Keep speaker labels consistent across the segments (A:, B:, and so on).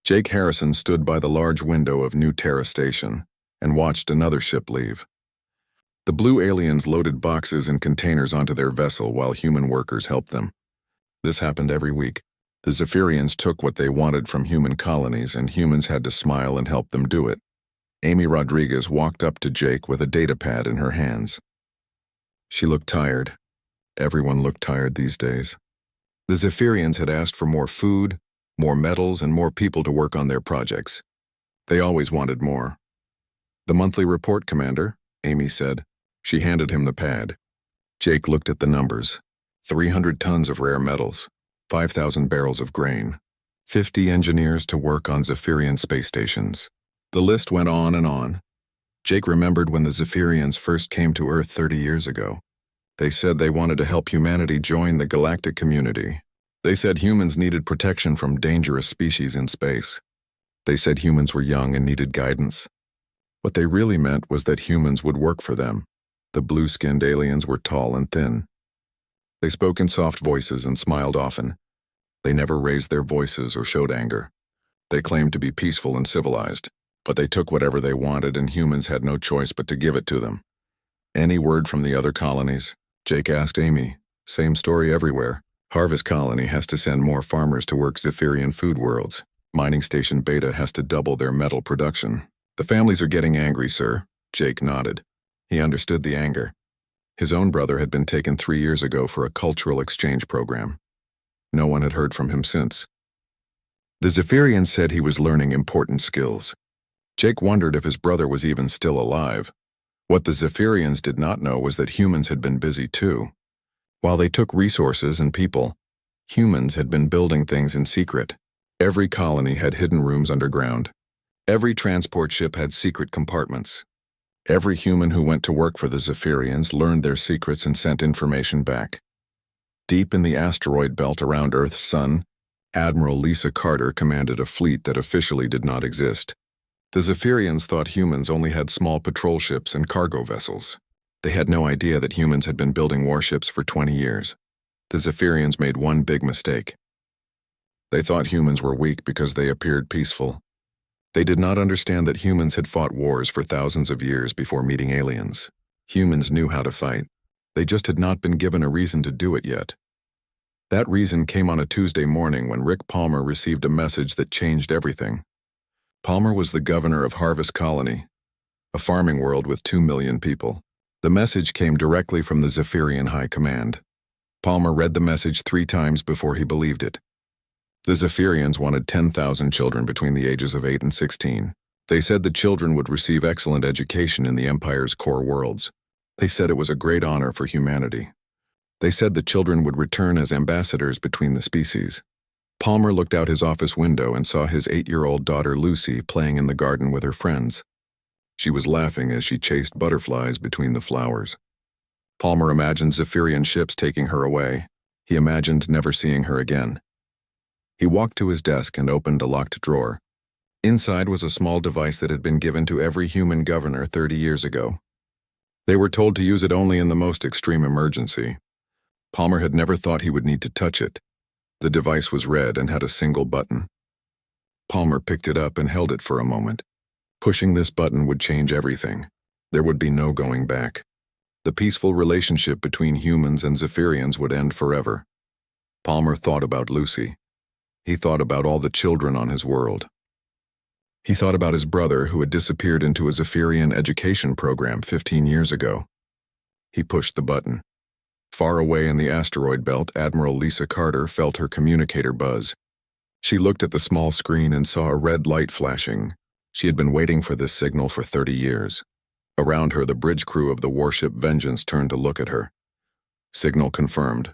A: Jake Harrison stood by the large window of New Terra Station and watched another ship leave. The blue aliens loaded boxes and containers onto their vessel while human workers helped them. This happened every week. The Zephyrians took what they wanted from human colonies, and humans had to smile and help them do it. Amy Rodriguez walked up to Jake with a datapad in her hands. She looked tired. Everyone looked tired these days. The Zephyrians had asked for more food, more metals, and more people to work on their projects. They always wanted more. "The monthly report, Commander," Amy said. She handed him the pad. Jake looked at the numbers. 300 tons of rare metals, 5,000 barrels of grain, 50 engineers to work on Zephyrian space stations. The list went on and on. Jake remembered when the Zephyrians first came to Earth 30 years ago. They said they wanted to help humanity join the galactic community. They said humans needed protection from dangerous species in space. They said humans were young and needed guidance. What they really meant was that humans would work for them. The blue-skinned aliens were tall and thin. They spoke in soft voices and smiled often. They never raised their voices or showed anger. They claimed to be peaceful and civilized, but they took whatever they wanted, and humans had no choice but to give it to them. "Any word from the other colonies?" Jake asked Amy. "Same story everywhere. Harvest Colony has to send more farmers to work Zephyrian food worlds. Mining Station Beta has to double their metal production. The families are getting angry, sir." Jake nodded. He understood the anger. His own brother had been taken 3 years ago for a cultural exchange program. No one had heard from him since. The Zephyrian said he was learning important skills. Jake wondered if his brother was even still alive. What the Zephyrians did not know was that humans had been busy too. While they took resources and people, humans had been building things in secret. Every colony had hidden rooms underground. Every transport ship had secret compartments. Every human who went to work for the Zephyrians learned their secrets and sent information back. Deep in the asteroid belt around Earth's sun, Admiral Lisa Carter commanded a fleet that officially did not exist. The Zephyrians thought humans only had small patrol ships and cargo vessels. They had no idea that humans had been building warships for 20 years. The Zephyrians made one big mistake. They thought humans were weak because they appeared peaceful. They did not understand that humans had fought wars for thousands of years before meeting aliens. Humans knew how to fight. They just had not been given a reason to do it yet. That reason came on a Tuesday morning when Rick Palmer received a message that changed everything. Palmer was the governor of Harvest Colony, a farming world with 2 million people. The message came directly from the Zephyrian High Command. Palmer read the message 3 times before he believed it. The Zephyrians wanted 10,000 children between the ages of 8 and 16. They said the children would receive excellent education in the Empire's core worlds. They said it was a great honor for humanity. They said the children would return as ambassadors between the species. Palmer looked out his office window and saw his 8-year-old daughter Lucy playing in the garden with her friends. She was laughing as she chased butterflies between the flowers. Palmer imagined Zephyrian ships taking her away. He imagined never seeing her again. He walked to his desk and opened a locked drawer. Inside was a small device that had been given to every human governor 30 years ago. They were told to use it only in the most extreme emergency. Palmer had never thought he would need to touch it. The device was red and had a single button. Palmer picked it up and held it for a moment. Pushing this button would change everything. There would be no going back. The peaceful relationship between humans and Zephyrians would end forever. Palmer thought about Lucy. He thought about all the children on his world. He thought about his brother who had disappeared into a Zephyrian education program 15 years ago. He pushed the button. Far away in the asteroid belt, Admiral Lisa Carter felt her communicator buzz. She looked at the small screen and saw a red light flashing. She had been waiting for this signal for 30 years. Around her, the bridge crew of the warship Vengeance turned to look at her. "Signal confirmed,"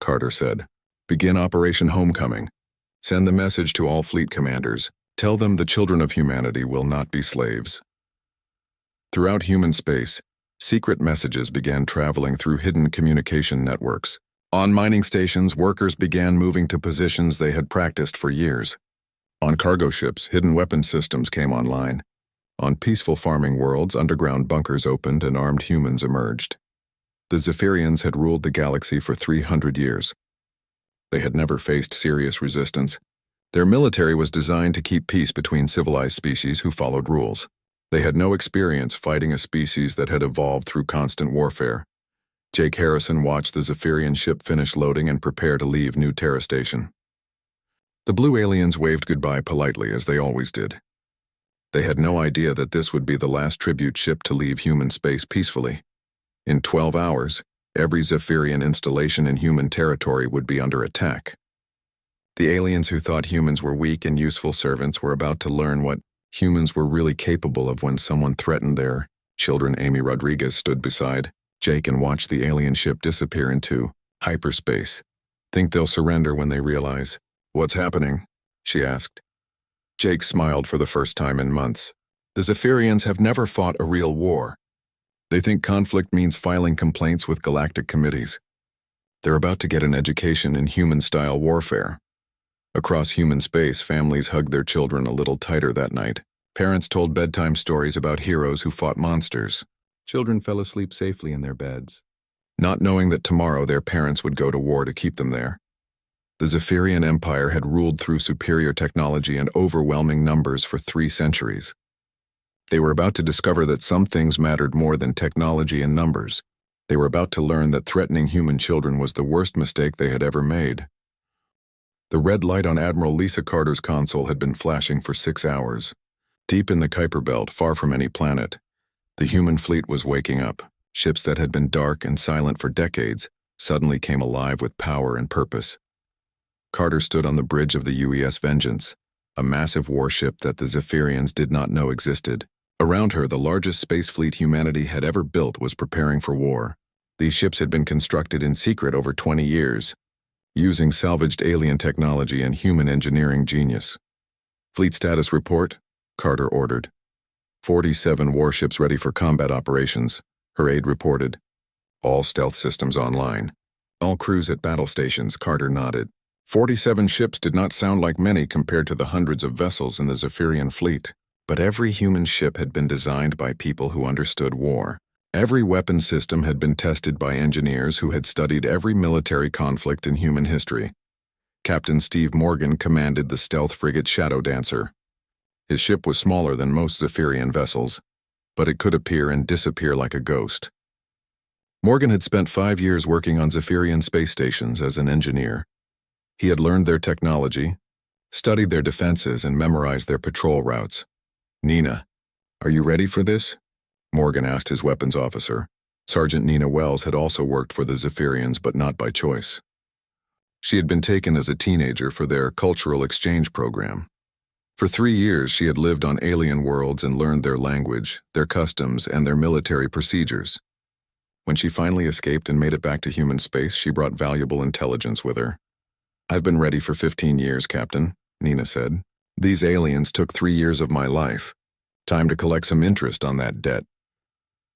A: Carter said. "Begin Operation Homecoming. Send the message to all fleet commanders. Tell them the children of humanity will not be slaves." Throughout human space, secret messages began traveling through hidden communication networks. On mining stations, workers began moving to positions they had practiced for years. On cargo ships, hidden weapon systems came online. On peaceful farming worlds, underground bunkers opened and armed humans emerged. The Zephyrians had ruled the galaxy for 300 years. They had never faced serious resistance. Their military was designed to keep peace between civilized species who followed rules. They had no experience fighting a species that had evolved through constant warfare. Jake Harrison watched the Zephyrian ship finish loading and prepare to leave New Terra Station. The blue aliens waved goodbye politely, as they always did. They had no idea that this would be the last tribute ship to leave human space peacefully. In 12 hours, every Zephyrian installation in human territory would be under attack. The aliens who thought humans were weak and useful servants were about to learn what humans were really capable of when someone threatened their children. Amy Rodriguez stood beside Jake and watched the alien ship disappear into hyperspace. "Think they'll surrender when they realize what's happening?" she asked. Jake smiled for the first time in months. The Zephyrians have never fought a real war. They think conflict means filing complaints with galactic committees. They're about to get an education in human-style warfare. Across human space, families hugged their children a little tighter that night. Parents told bedtime stories about heroes who fought monsters. Children fell asleep safely in their beds, not knowing that tomorrow their parents would go to war to keep them there. The Zephyrian Empire had ruled through superior technology and overwhelming numbers for 3 centuries. They were about to discover that some things mattered more than technology and numbers. They were about to learn that threatening human children was the worst mistake they had ever made. The red light on Admiral Lisa Carter's console had been flashing for 6 hours. Deep in the Kuiper Belt, far from any planet, the human fleet was waking up. Ships that had been dark and silent for decades suddenly came alive with power and purpose. Carter stood on the bridge of the UES Vengeance, a massive warship that the Zephyrians did not know existed. Around her, the largest space fleet humanity had ever built was preparing for war. These ships had been constructed in secret over 20 years, using salvaged alien technology and human engineering genius. "Fleet status report," Carter ordered. 47 warships ready for combat operations, her aide reported. "All stealth systems online. All crews at battle stations," Carter nodded. 47 ships did not sound like many compared to the hundreds of vessels in the Zephyrian fleet. But every human ship had been designed by people who understood war. Every weapon system had been tested by engineers who had studied every military conflict in human history. Captain Steve Morgan commanded the stealth frigate Shadow Dancer. His ship was smaller than most Zephyrian vessels, but it could appear and disappear like a ghost. Morgan had spent 5 years working on Zephyrian space stations as an engineer. He had learned their technology, studied their defenses, and memorized their patrol routes. "Nina, are you ready for this?" Morgan asked his weapons officer. Sergeant Nina Wells had also worked for the Zephyrians, but not by choice. She had been taken as a teenager for their cultural exchange program. For 3 years, she had lived on alien worlds and learned their language, their customs, and their military procedures. When she finally escaped and made it back to human space, she brought valuable intelligence with her. "I've been ready for 15 years, Captain," Nina said. "These aliens took 3 years of my life. Time to collect some interest on that debt."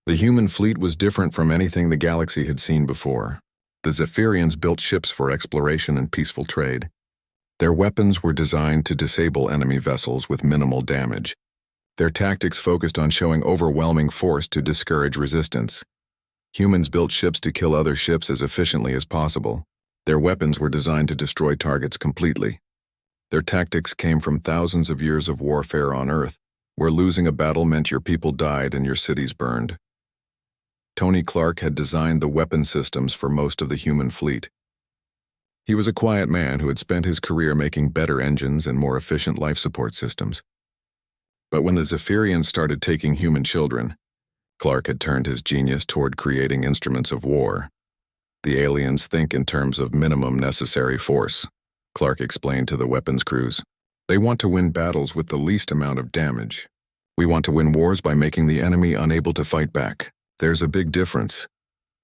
A: The human fleet was different from anything the galaxy had seen before. The Zephyrians built ships for exploration and peaceful trade. Their weapons were designed to disable enemy vessels with minimal damage. Their tactics focused on showing overwhelming force to discourage resistance. Humans built ships to kill other ships as efficiently as possible. Their weapons were designed to destroy targets completely. Their tactics came from thousands of years of warfare on Earth, where losing a battle meant your people died and your cities burned. Tony Clark had designed the weapon systems for most of the human fleet. He was a quiet man who had spent his career making better engines and more efficient life support systems. But when the Zephyrians started taking human children, Clark had turned his genius toward creating instruments of war. "The aliens think in terms of minimum necessary force," Clark explained to the weapons crews. "They want to win battles with the least amount of damage. We want to win wars by making the enemy unable to fight back. There's a big difference."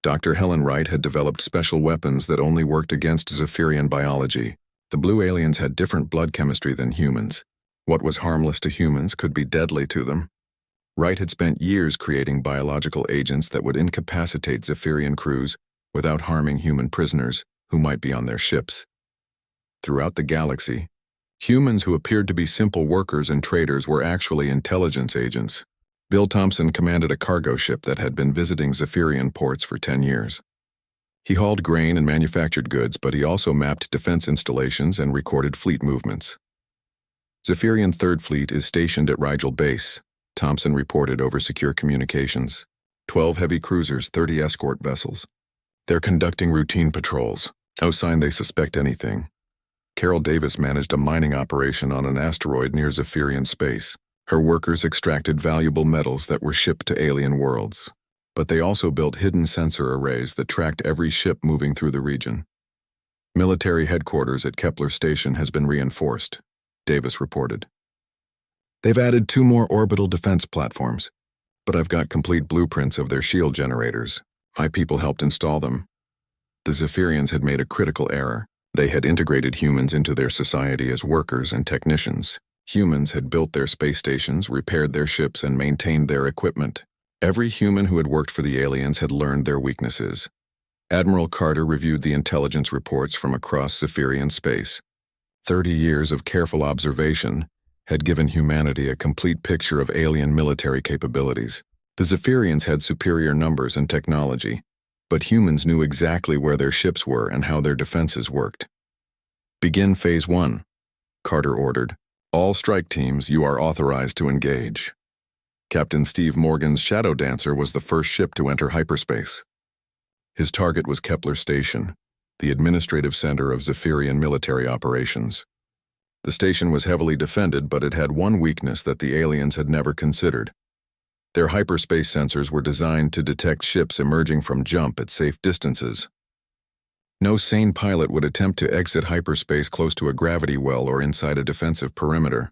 A: Dr. Helen Wright had developed special weapons that only worked against Zephyrian biology. The blue aliens had different blood chemistry than humans. What was harmless to humans could be deadly to them. Wright had spent years creating biological agents that would incapacitate Zephyrian crews without harming human prisoners who might be on their ships. Throughout the galaxy, humans who appeared to be simple workers and traders were actually intelligence agents. Bill Thompson commanded a cargo ship that had been visiting Zephyrian ports for 10 years. He hauled grain and manufactured goods, but he also mapped defense installations and recorded fleet movements. Zephyrian Third Fleet is stationed at Rigel Base, Thompson reported over secure communications. 12 heavy cruisers, 30 escort vessels. They're conducting routine patrols. No sign they suspect anything. Carol Davis managed a mining operation on an asteroid near Zephyrian space. Her workers extracted valuable metals that were shipped to alien worlds. But they also built hidden sensor arrays that tracked every ship moving through the region. Military headquarters at Kepler Station has been reinforced, Davis reported. They've added 2 more orbital defense platforms, but I've got complete blueprints of their shield generators. My people helped install them. The Zephyrians had made a critical error. They had integrated humans into their society as workers and technicians. Humans had built their space stations, repaired their ships, and maintained their equipment. Every human who had worked for the aliens had learned their weaknesses. Admiral Carter reviewed the intelligence reports from across Zephyrian space. 30 years of careful observation had given humanity a complete picture of alien military capabilities. The Zephyrians had superior numbers and technology, but humans knew exactly where their ships were and how their defenses worked. Begin Phase 1, Carter ordered. All strike teams, you are authorized to engage. Captain Steve Morgan's Shadow Dancer was the first ship to enter hyperspace. His target was Kepler Station, the administrative center of Zephyrian military operations. The station was heavily defended, but it had one weakness that the aliens had never considered. Their hyperspace sensors were designed to detect ships emerging from jump at safe distances. No sane pilot would attempt to exit hyperspace close to a gravity well or inside a defensive perimeter.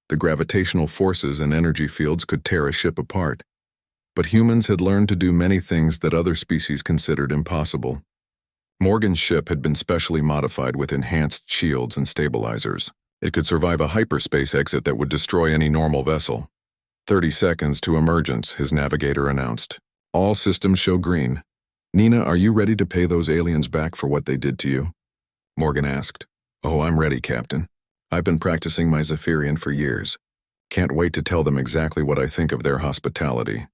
A: The gravitational forces and energy fields could tear a ship apart. But humans had learned to do many things that other species considered impossible. Morgan's ship had been specially modified with enhanced shields and stabilizers. It could survive a hyperspace exit that would destroy any normal vessel. 30 seconds to emergence, his navigator announced. All systems show green. Nina, are you ready to pay those aliens back for what they did to you? Morgan asked. Oh, I'm ready, Captain. I've been practicing my Zephyrian for years. Can't wait to tell them exactly what I think of their hospitality.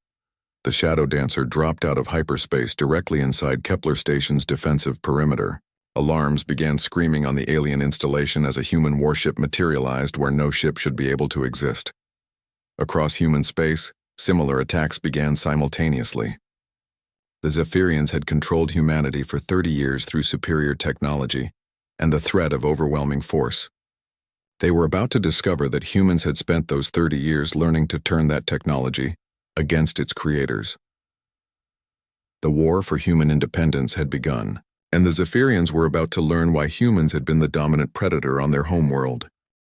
A: The Shadow Dancer dropped out of hyperspace directly inside Kepler Station's defensive perimeter. Alarms began screaming on the alien installation as a human warship materialized where no ship should be able to exist. Across human space, similar attacks began simultaneously. The Zephyrians had controlled humanity for 30 years through superior technology and the threat of overwhelming force. They were about to discover that humans had spent those 30 years learning to turn that technology against its creators. The war for human independence had begun, and the Zephyrians were about to learn why humans had been the dominant predator on their homeworld.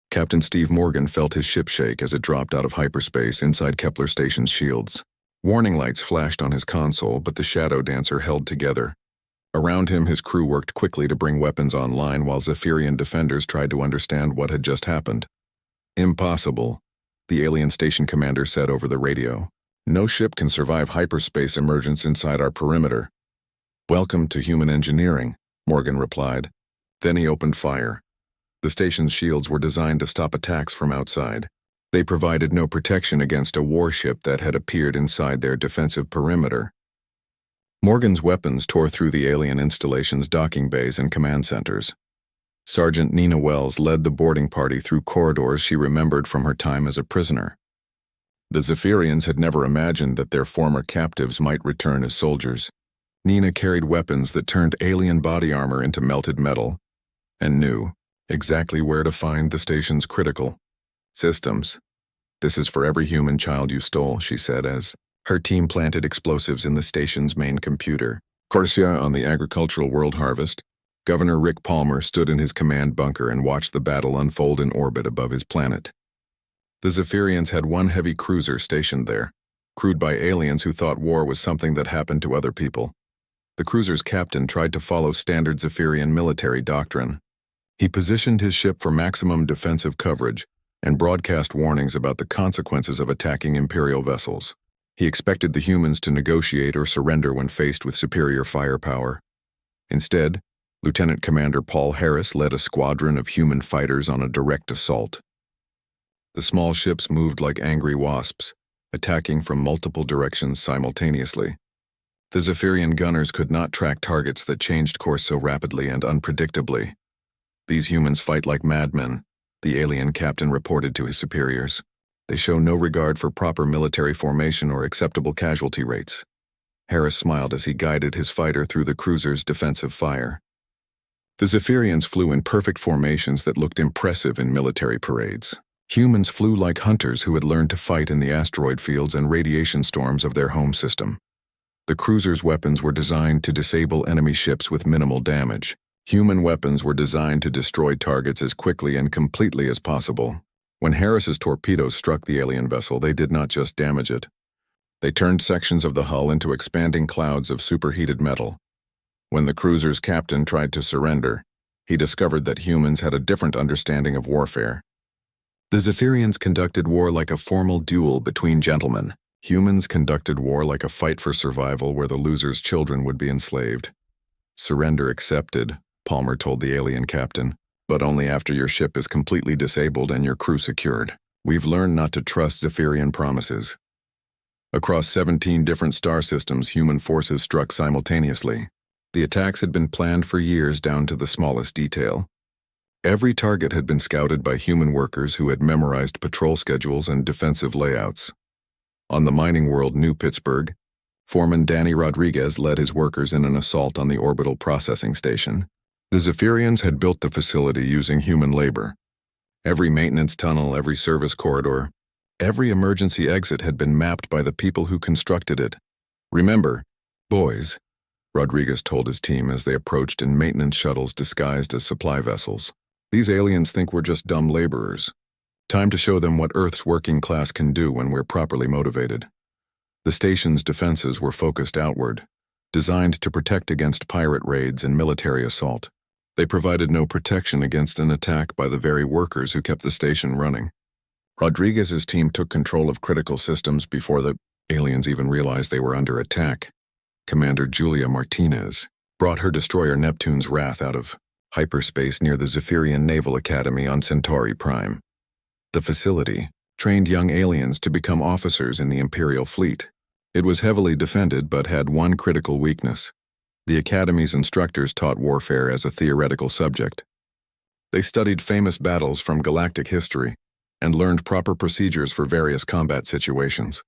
A: Captain Steve Morgan felt his ship shake as it dropped out of hyperspace inside Kepler Station's shields. Warning lights flashed on his console, but the Shadow Dancer held together. Around him, his crew worked quickly to bring weapons online while Zephyrian defenders tried to understand what had just happened. Impossible, the alien station commander said over the radio. No ship can survive hyperspace emergence inside our perimeter. Welcome to human engineering, Morgan replied. Then he opened fire. The station's shields were designed to stop attacks from outside. They provided no protection against a warship that had appeared inside their defensive perimeter. Morgan's weapons tore through the alien installation's docking bays and command centers. Sergeant Nina Wells led the boarding party through corridors she remembered from her time as a prisoner. The Zephyrians had never imagined that their former captives might return as soldiers. Nina carried weapons that turned alien body armor into melted metal, and knew exactly where to find the station's critical systems. This is for every human child you stole, she said as her team planted explosives in the station's main computer. Corsia on the agricultural world harvest, Governor Rick Palmer stood in his command bunker and watched the battle unfold in orbit above his planet. The Zephyrians had one heavy cruiser stationed there, crewed by aliens who thought war was something that happened to other people. The cruiser's captain tried to follow standard Zephyrian military doctrine. He positioned his ship for maximum defensive coverage and broadcast warnings about the consequences of attacking Imperial vessels. He expected the humans to negotiate or surrender when faced with superior firepower. Instead, Lieutenant Commander Paul Harris led a squadron of human fighters on a direct assault. The small ships moved like angry wasps, attacking from multiple directions simultaneously. The Zephyrian gunners could not track targets that changed course so rapidly and unpredictably. These humans fight like madmen, the alien captain reported to his superiors. They show no regard for proper military formation or acceptable casualty rates. Harris smiled as he guided his fighter through the cruiser's defensive fire. The Zephyrians flew in perfect formations that looked impressive in military parades. Humans flew like hunters who had learned to fight in the asteroid fields and radiation storms of their home system. The cruiser's weapons were designed to disable enemy ships with minimal damage. Human weapons were designed to destroy targets as quickly and completely as possible. When Harris's torpedoes struck the alien vessel, they did not just damage it. They turned sections of the hull into expanding clouds of superheated metal. When the cruiser's captain tried to surrender, he discovered that humans had a different understanding of warfare. The Zephyrians conducted war like a formal duel between gentlemen. Humans conducted war like a fight for survival where the loser's children would be enslaved. Surrender accepted, Palmer told the alien captain, but only after your ship is completely disabled and your crew secured. We've learned not to trust Zephyrian promises. Across 17 different star systems, human forces struck simultaneously. The attacks had been planned for years down to the smallest detail. Every target had been scouted by human workers who had memorized patrol schedules and defensive layouts. On the mining world New Pittsburgh, Foreman Danny Rodriguez led his workers in an assault on the orbital processing station. The Zephyrians had built the facility using human labor. Every maintenance tunnel, every service corridor, every emergency exit had been mapped by the people who constructed it. Remember, boys, Rodriguez told his team as they approached in maintenance shuttles disguised as supply vessels. These aliens think we're just dumb laborers. Time to show them what Earth's working class can do when we're properly motivated. The station's defenses were focused outward, designed to protect against pirate raids and military assault. They provided no protection against an attack by the very workers who kept the station running. Rodriguez's team took control of critical systems before the aliens even realized they were under attack. Commander Julia Martinez brought her destroyer Neptune's Wrath out of hyperspace near the Zephyrian Naval Academy on Centauri Prime. The facility trained young aliens to become officers in the Imperial fleet. It was heavily defended but had one critical weakness. The Academy's instructors taught warfare as a theoretical subject. They studied famous battles from galactic history and learned proper procedures for various combat situations.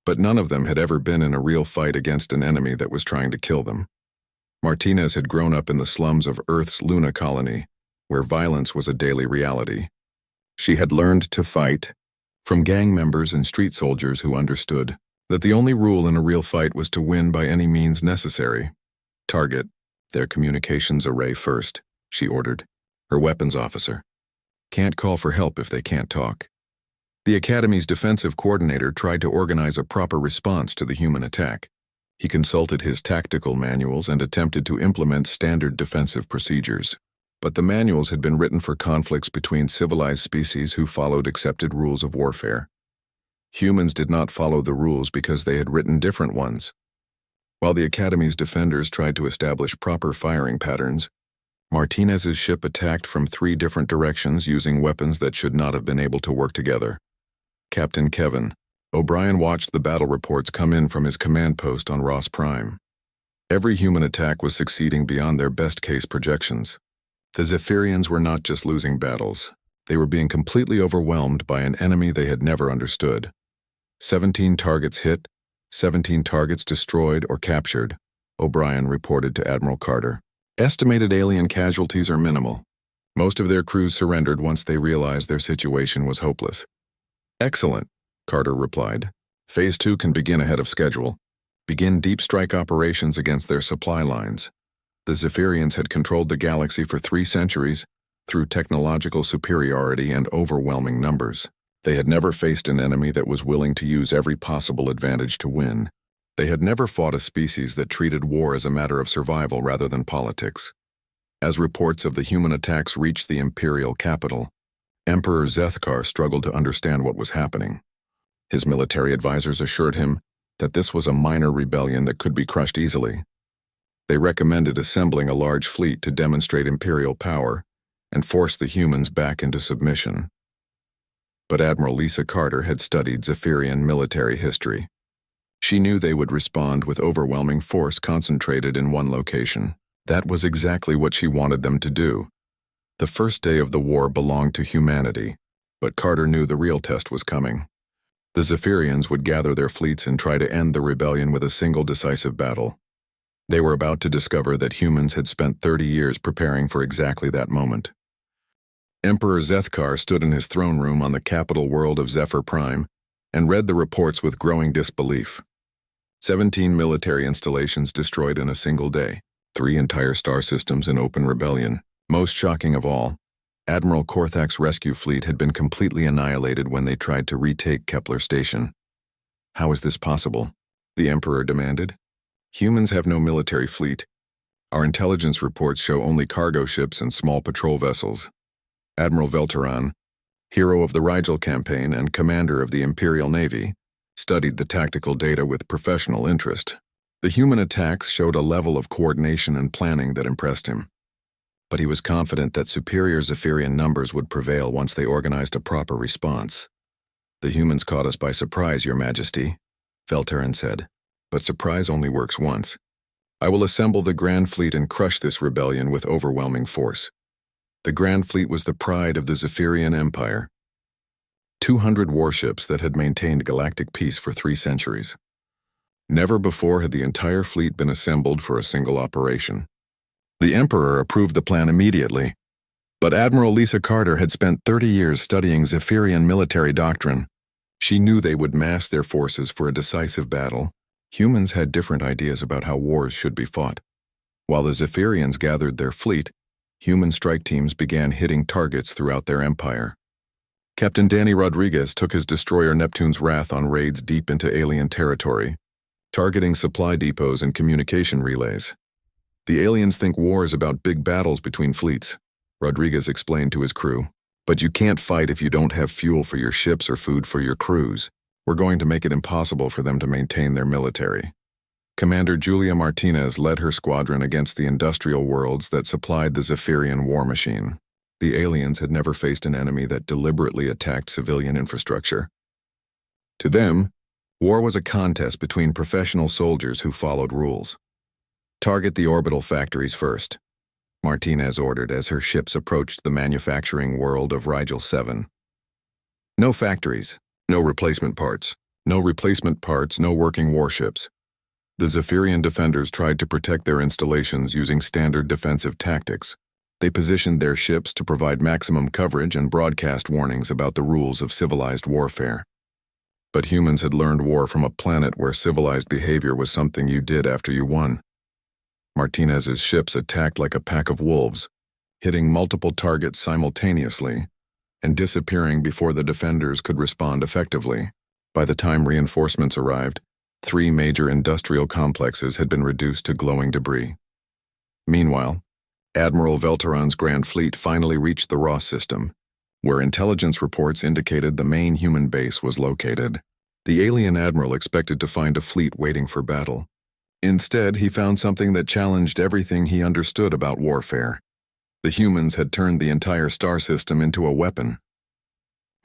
A: But none of them had ever been in a real fight against an enemy that was trying to kill them. Martinez had grown up in the slums of Earth's Luna colony, where violence was a daily reality. She had learned to fight from gang members and street soldiers who understood that the only rule in a real fight was to win by any means necessary. Target their communications array first, she ordered, her weapons officer. Can't call for help if they can't talk. The Academy's defensive coordinator tried to organize a proper response to the human attack. He consulted his tactical manuals and attempted to implement standard defensive procedures. But the manuals had been written for conflicts between civilized species who followed accepted rules of warfare. Humans did not follow the rules because they had written different ones. While the Academy's defenders tried to establish proper firing patterns, Martinez's ship attacked from 3 different directions using weapons that should not have been able to work together. Captain Kevin O'Brien watched the battle reports come in from his command post on Ross Prime. Every human attack was succeeding beyond their best-case projections. The Zephyrians were not just losing battles. They were being completely overwhelmed by an enemy they had never understood. 17 targets hit, 17 targets destroyed or captured, O'Brien reported to Admiral Carter. Estimated alien casualties are minimal. Most of their crews surrendered once they realized their situation was hopeless. Excellent, Carter replied. Phase 2 can begin ahead of schedule. Begin deep strike operations against their supply lines. The Zephyrians had controlled the galaxy for 3 centuries through technological superiority and overwhelming numbers. They had never faced an enemy that was willing to use every possible advantage to win. They had never fought a species that treated war as a matter of survival rather than politics. As reports of the human attacks reached the Imperial capital, Emperor Zethkar struggled to understand what was happening. His military advisors assured him that this was a minor rebellion that could be crushed easily. They recommended assembling a large fleet to demonstrate Imperial power and force the humans back into submission. But Admiral Lisa Carter had studied Zephyrian military history. She knew they would respond with overwhelming force concentrated in one location. That was exactly what she wanted them to do. The first day of the war belonged to humanity, but Carter knew the real test was coming. The Zephyrians would gather their fleets and try to end the rebellion with a single decisive battle. They were about to discover that humans had spent 30 years preparing for exactly that moment. Emperor Zethkar stood in his throne room on the capital world of Zephyr Prime and read the reports with growing disbelief. 17 military installations destroyed in a single day, 3 entire star systems in open rebellion. Most shocking of all, Admiral Korthak's rescue fleet had been completely annihilated when they tried to retake Kepler Station. How is this possible? The Emperor demanded. Humans have no military fleet. Our intelligence reports show only cargo ships and small patrol vessels. Admiral Velteran, hero of the Rigel campaign and commander of the Imperial Navy, studied the tactical data with professional interest. The human attacks showed a level of coordination and planning that impressed him. But he was confident that superior Zephyrian numbers would prevail once they organized a proper response. The humans caught us by surprise, Your Majesty, Velteran said. But surprise only works once. I will assemble the Grand Fleet and crush this rebellion with overwhelming force. The Grand Fleet was the pride of the Zephyrian Empire. 200 warships that had maintained galactic peace for 3 centuries. Never before had the entire fleet been assembled for a single operation. The Emperor approved the plan immediately, but Admiral Lisa Carter had spent 30 years studying Zephyrian military doctrine. She knew they would mass their forces for a decisive battle. Humans had different ideas about how wars should be fought. While the Zephyrians gathered their fleet, human strike teams began hitting targets throughout their empire. Captain Danny Rodriguez took his destroyer Neptune's Wrath on raids deep into alien territory, targeting supply depots and communication relays. The aliens think war is about big battles between fleets, Rodriguez explained to his crew. But you can't fight if you don't have fuel for your ships or food for your crews. We're going to make it impossible for them to maintain their military. Commander Julia Martinez led her squadron against the industrial worlds that supplied the Zephyrian war machine. The aliens had never faced an enemy that deliberately attacked civilian infrastructure. To them, war was a contest between professional soldiers who followed rules. Target the orbital factories first, Martinez ordered as her ships approached the manufacturing world of Rigel 7. No factories, no replacement parts, no working warships. The Zephyrian defenders tried to protect their installations using standard defensive tactics. They positioned their ships to provide maximum coverage and broadcast warnings about the rules of civilized warfare. But humans had learned war from a planet where civilized behavior was something you did after you won. Martinez's ships attacked like a pack of wolves, hitting multiple targets simultaneously and disappearing before the defenders could respond effectively. By the time reinforcements arrived, 3 major industrial complexes had been reduced to glowing debris. Meanwhile, Admiral Velteran's Grand Fleet finally reached the Ross system, where intelligence reports indicated the main human base was located. The alien admiral expected to find a fleet waiting for battle. Instead, he found something that challenged everything he understood about warfare. The humans had turned the entire star system into a weapon.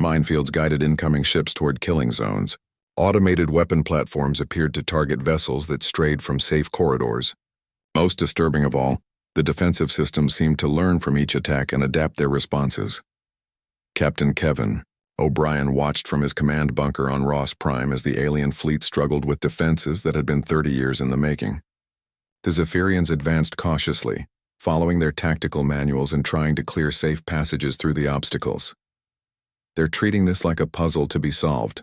A: Minefields guided incoming ships toward killing zones. Automated weapon platforms appeared to target vessels that strayed from safe corridors. Most disturbing of all, the defensive systems seemed to learn from each attack and adapt their responses. Captain Kevin O'Brien watched from his command bunker on Ross Prime as the alien fleet struggled with defenses that had been 30 years in the making. The Zephyrians advanced cautiously, following their tactical manuals and trying to clear safe passages through the obstacles. They're treating this like a puzzle to be solved,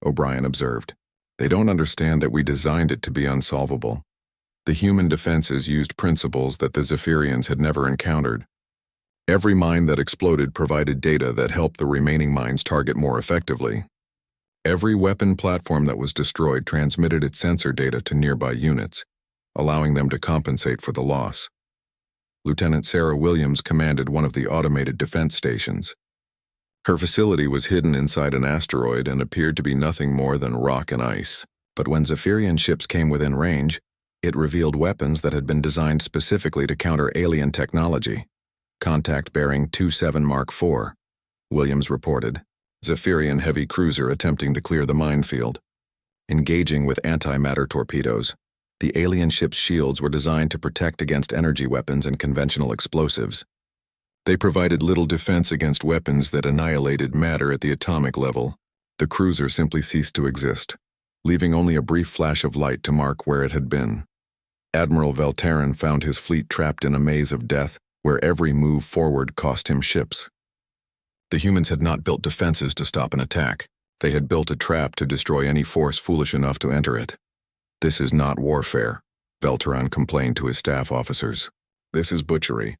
A: O'Brien observed. They don't understand that we designed it to be unsolvable. The human defenses used principles that the Zephyrians had never encountered. Every mine that exploded provided data that helped the remaining mines target more effectively. Every weapon platform that was destroyed transmitted its sensor data to nearby units, allowing them to compensate for the loss. Lieutenant Sarah Williams commanded one of the automated defense stations. Her facility was hidden inside an asteroid and appeared to be nothing more than rock and ice. But when Zephyrian ships came within range, it revealed weapons that had been designed specifically to counter alien technology. Contact bearing 27 Mark IV, Williams reported. Zephyrian heavy cruiser attempting to clear the minefield. Engaging with antimatter torpedoes, the alien ship's shields were designed to protect against energy weapons and conventional explosives. They provided little defense against weapons that annihilated matter at the atomic level. The cruiser simply ceased to exist, leaving only a brief flash of light to mark where it had been. Admiral Veltaran found his fleet trapped in a maze of death, where every move forward cost him ships. The humans had not built defenses to stop an attack. They had built a trap to destroy any force foolish enough to enter it. "This is not warfare," Veltaran complained to his staff officers. "This is butchery.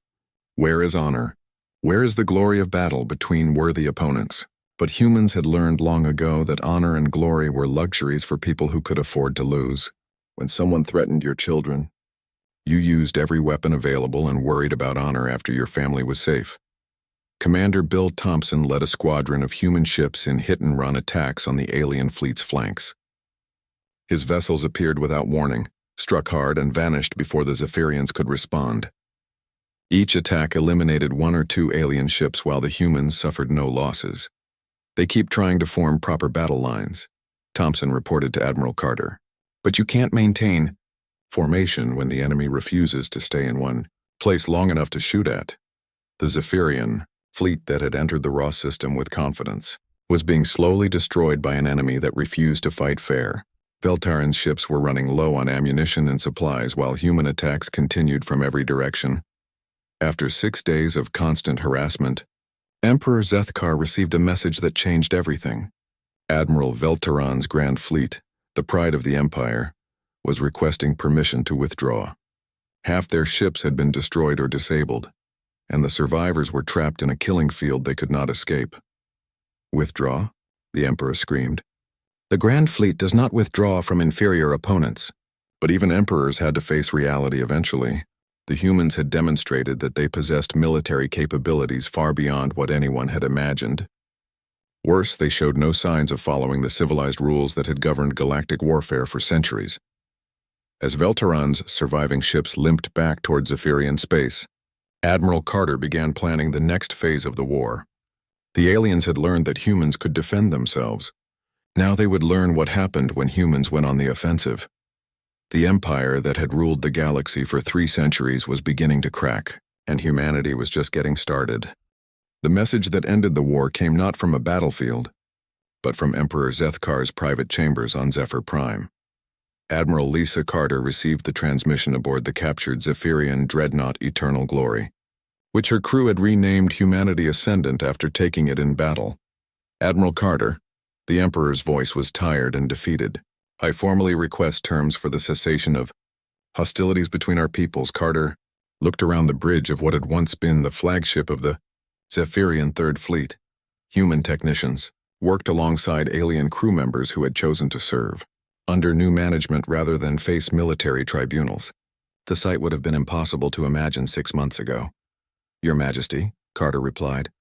A: Where is honor? Where is the glory of battle between worthy opponents?" But humans had learned long ago that honor and glory were luxuries for people who could afford to lose. When someone threatened your children, you used every weapon available and worried about honor after your family was safe. Commander Bill Thompson led a squadron of human ships in hit-and-run attacks on the alien fleet's flanks. His vessels appeared without warning, struck hard, and vanished before the Zephyrians could respond. Each attack eliminated one or two alien ships while the humans suffered no losses. "They keep trying to form proper battle lines," Thompson reported to Admiral Carter. "But you can't maintain formation when the enemy refuses to stay in one place long enough to shoot at." The Zephyrian fleet that had entered the Ross system with confidence was being slowly destroyed by an enemy that refused to fight fair. Veltaran's ships were running low on ammunition and supplies while human attacks continued from every direction. After 6 days of constant harassment, Emperor Zethkar received a message that changed everything. Admiral Veltaran's Grand Fleet, the pride of the Empire, was requesting permission to withdraw. Half their ships had been destroyed or disabled, and the survivors were trapped in a killing field they could not escape. "Withdraw?" the Emperor screamed. "The Grand Fleet does not withdraw from inferior opponents." But even emperors had to face reality eventually. The humans had demonstrated that they possessed military capabilities far beyond what anyone had imagined. Worse, they showed no signs of following the civilized rules that had governed galactic warfare for centuries. As Veltaran's surviving ships limped back toward Zephyrian space, Admiral Carter began planning the next phase of the war. The aliens had learned that humans could defend themselves. Now they would learn what happened when humans went on the offensive. The empire that had ruled the galaxy for 3 centuries was beginning to crack, and humanity was just getting started. The message that ended the war came not from a battlefield, but from Emperor Zethkar's private chambers on Zephyr Prime. Admiral Lisa Carter received the transmission aboard the captured Zephyrian dreadnought Eternal Glory, which her crew had renamed Humanity Ascendant after taking it in battle. "Admiral Carter," the Emperor's voice was tired and defeated. "I formally request terms for the cessation of hostilities between our peoples." Carter looked around the bridge of what had once been the flagship of the Zephyrian Third Fleet. Human technicians worked alongside alien crew members who had chosen to serve under new management rather than face military tribunals. The sight would have been impossible to imagine 6 months ago. "Your Majesty," Carter replied,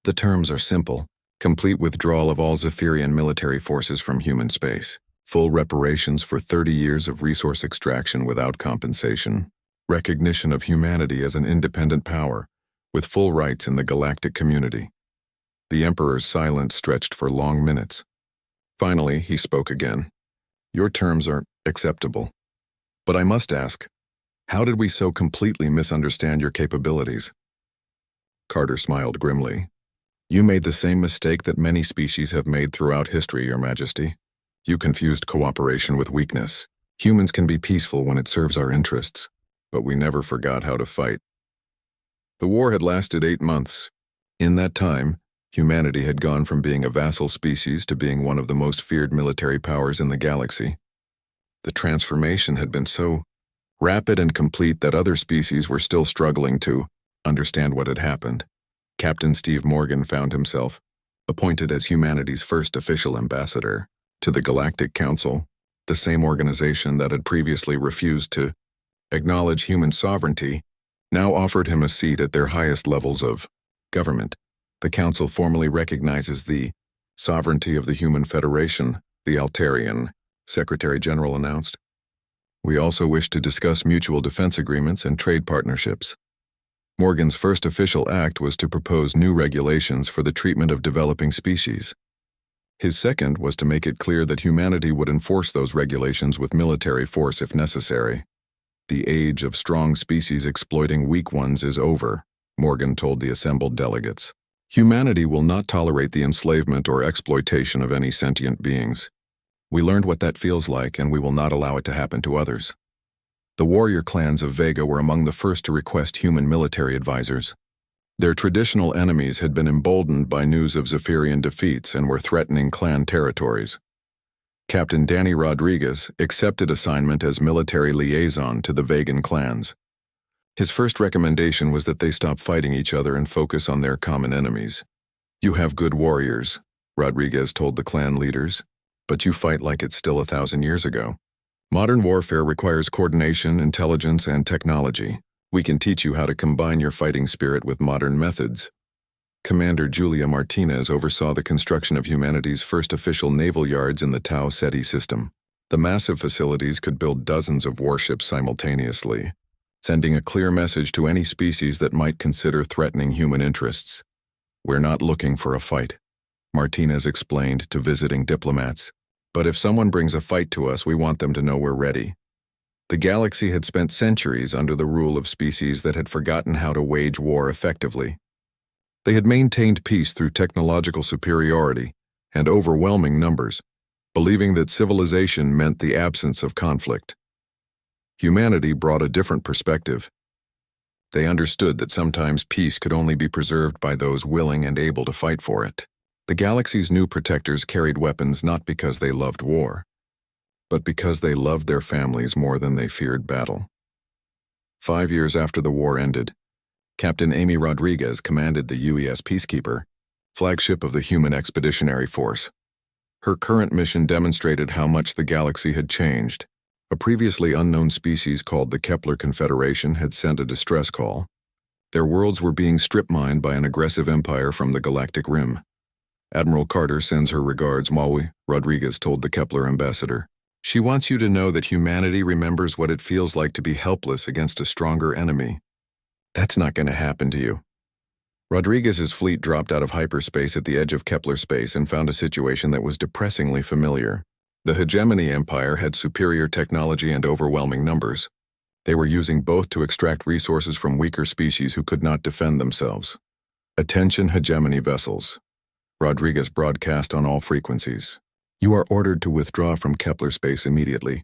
A: "the terms are simple. Complete withdrawal of all Zephyrian military forces from human space. Full reparations for 30 years of resource extraction without compensation. Recognition of humanity as an independent power, with full rights in the galactic community." The Emperor's silence stretched for long minutes. Finally, he spoke again. "Your terms are acceptable. But I must ask, how did we so completely misunderstand your capabilities?" Carter smiled grimly. "You made the same mistake that many species have made throughout history, Your Majesty. You confused cooperation with weakness. Humans can be peaceful when it serves our interests, but we never forgot how to fight." The war had lasted 8 months. In that time, humanity had gone from being a vassal species to being one of the most feared military powers in the galaxy. The transformation had been so rapid and complete that other species were still struggling to understand what had happened. Captain Steve Morgan found himself appointed as humanity's first official ambassador to the Galactic Council, the same organization that had previously refused to acknowledge human sovereignty, now offered him a seat at their highest levels of government. The Council formally recognizes the sovereignty of the Human Federation, the Altarian, Secretary General announced. "We also wish to discuss mutual defense agreements and trade partnerships." Morgan's first official act was to propose new regulations for the treatment of developing species. His second was to make it clear that humanity would enforce those regulations with military force if necessary. The age of strong species exploiting weak ones is over. Morgan told the assembled delegates. Humanity will not tolerate the enslavement or exploitation of any sentient beings. We learned what that feels like, and we will not allow it to happen to others. The warrior clans of Vega were among the first to request human military advisors. Their traditional enemies had been emboldened by news of Zephyrian defeats and were threatening clan territories. Captain Danny Rodriguez accepted assignment as military liaison to the Vegan clans. His first recommendation was that they stop fighting each other and focus on their common enemies. "You have good warriors," Rodriguez told the clan leaders, "but you fight like it's still 1,000 years ago. Modern warfare requires coordination, intelligence, and technology. We can teach you how to combine your fighting spirit with modern methods." Commander Julia Martinez oversaw the construction of humanity's first official naval yards in the Tau Ceti system. The massive facilities could build dozens of warships simultaneously, sending a clear message to any species that might consider threatening human interests. "We're not looking for a fight," Martinez explained to visiting diplomats. "But if someone brings a fight to us, we want them to know we're ready." The galaxy had spent centuries under the rule of species that had forgotten how to wage war effectively. They had maintained peace through technological superiority and overwhelming numbers, believing that civilization meant the absence of conflict. Humanity brought a different perspective. They understood that sometimes peace could only be preserved by those willing and able to fight for it. The galaxy's new protectors carried weapons not because they loved war, but because they loved their families more than they feared battle. 5 years after the war ended, Captain Amy Rodriguez commanded the UES Peacekeeper, flagship of the Human Expeditionary Force. Her current mission demonstrated how much the galaxy had changed. A previously unknown species called the Kepler Confederation had sent a distress call. Their worlds were being strip-mined by an aggressive empire from the Galactic Rim. "Admiral Carter sends her regards, Maui," Rodriguez told the Kepler ambassador. "She wants you to know that humanity remembers what it feels like to be helpless against a stronger enemy. That's not going to happen to you." Rodriguez's fleet dropped out of hyperspace at the edge of Kepler space and found a situation that was depressingly familiar. The Hegemony Empire had superior technology and overwhelming numbers. They were using both to extract resources from weaker species who could not defend themselves. "Attention Hegemony vessels," Rodriguez broadcast on all frequencies. "You are ordered to withdraw from Kepler space immediately.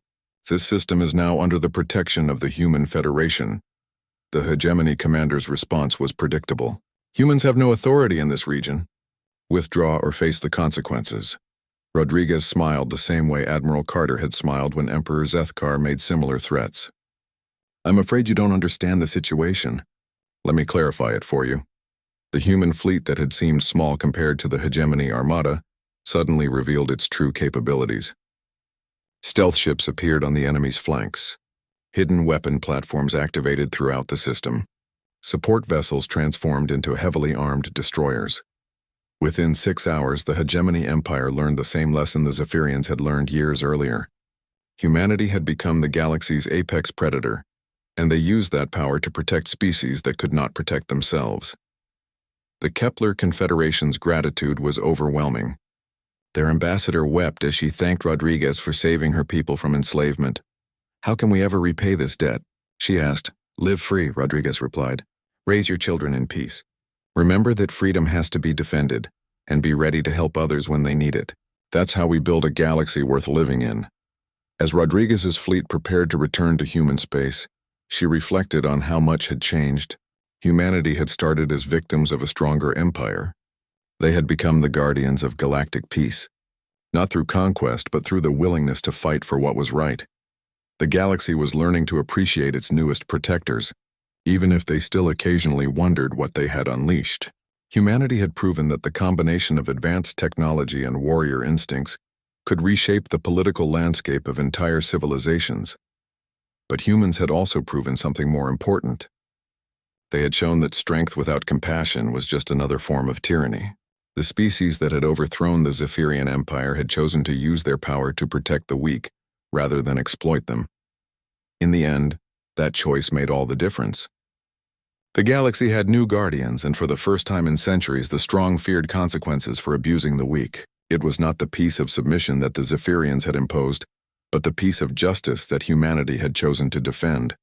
A: This system is now under the protection of the Human Federation." The Hegemony commander's response was predictable. "Humans have no authority in this region. Withdraw or face the consequences." Rodriguez smiled the same way Admiral Carter had smiled when Emperor Zethkar made similar threats. "I'm afraid you don't understand the situation. Let me clarify it for you." The human fleet that had seemed small compared to the Hegemony Armada suddenly revealed its true capabilities. Stealth ships appeared on the enemy's flanks. Hidden weapon platforms activated throughout the system. Support vessels transformed into heavily armed destroyers. Within 6 hours, the Hegemony Empire learned the same lesson the Zephyrians had learned years earlier. Humanity had become the galaxy's apex predator, and they used that power to protect species that could not protect themselves. The Kepler Confederation's gratitude was overwhelming. Their ambassador wept as she thanked Rodriguez for saving her people from enslavement. "How can we ever repay this debt?" she asked. "Live free," Rodriguez replied. "Raise your children in peace. Remember that freedom has to be defended, and be ready to help others when they need it. That's how we build a galaxy worth living in." As Rodriguez's fleet prepared to return to human space, she reflected on how much had changed. Humanity had started as victims of a stronger empire. They had become the guardians of galactic peace, not through conquest but through the willingness to fight for what was right. The galaxy was learning to appreciate its newest protectors, even if they still occasionally wondered what they had unleashed. Humanity had proven that the combination of advanced technology and warrior instincts could reshape the political landscape of entire civilizations. But humans had also proven something more important. They had shown that strength without compassion was just another form of tyranny. The species that had overthrown the Zephyrian Empire had chosen to use their power to protect the weak, rather than exploit them. In the end, that choice made all the difference. The galaxy had new guardians, and for the first time in centuries, the strong feared consequences for abusing the weak. It was not the peace of submission that the Zephyrians had imposed, but the peace of justice that humanity had chosen to defend.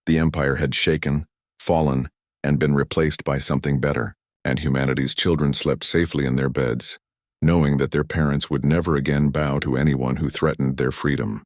A: The empire had shaken, fallen, and been replaced by something better, and humanity's children slept safely in their beds, knowing that their parents would never again bow to anyone who threatened their freedom.